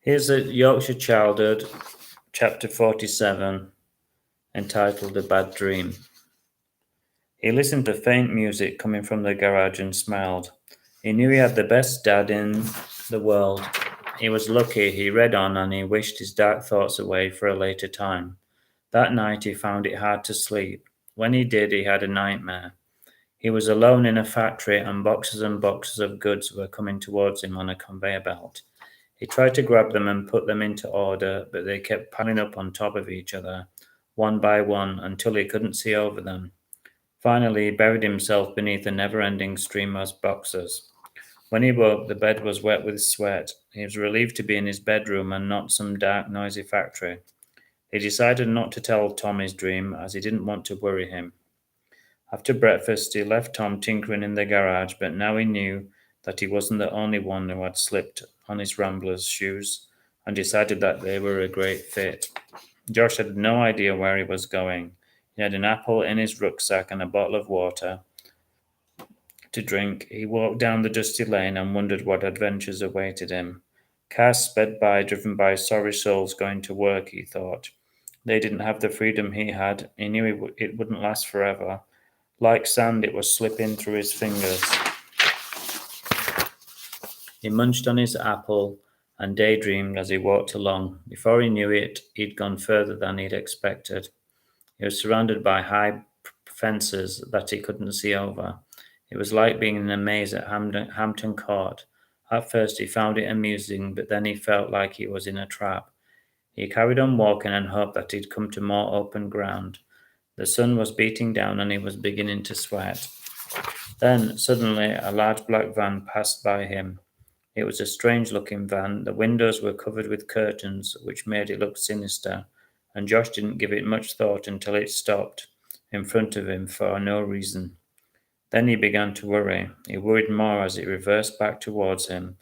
Here's a Yorkshire Childhood, chapter 47, entitled A Bad Dream. He listened to faint music coming from the garage and smiled. He knew he had the best dad in the world. He was lucky. He read on and he wished his dark thoughts away for a later time. That night he found it hard to sleep. When he did, he had a nightmare. He was alone in a factory and boxes of goods were coming towards him on a conveyor belt. He tried to grab them and put them into order, but they kept piling up on top of each other, one by one, until he couldn't see over them. Finally, he buried himself beneath a never-ending stream of boxes. When he woke, the bed was wet with sweat. He was relieved to be in his bedroom and not some dark, noisy factory. He decided not to tell Tom his dream, as he didn't want to worry him. After breakfast, he left Tom tinkering in the garage, but now he knew that he wasn't the only one who had slipped on his Rambler's shoes, and decided that they were a great fit. Josh had no idea where he was going. He had an apple in his rucksack and a bottle of water to drink. He walked down the dusty lane and wondered what adventures awaited him. Cars sped by, driven by sorry souls going to work, he thought. They didn't have the freedom he had. He knew it wouldn't last forever. Like sand, it was slipping through his fingers. He munched on his apple and daydreamed as he walked along. Before he knew it, he'd gone further than he'd expected. He was surrounded by high fences that he couldn't see over. It was like being in a maze at Hampton Court. At first he found it amusing, but then he felt like he was in a trap. He carried on walking and hoped that he'd come to more open ground. The sun was beating down and he was beginning to sweat. Then, suddenly, a large black van passed by him. It was a strange-looking van. The windows were covered with curtains, which made it look sinister, and Josh didn't give it much thought until it stopped in front of him for no reason. Then he began to worry. He worried more as it reversed back towards him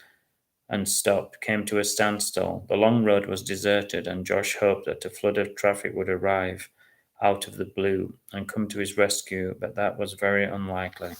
and stopped, came to a standstill. The long road was deserted, and Josh hoped that a flood of traffic would arrive out of the blue and come to his rescue, but that was very unlikely.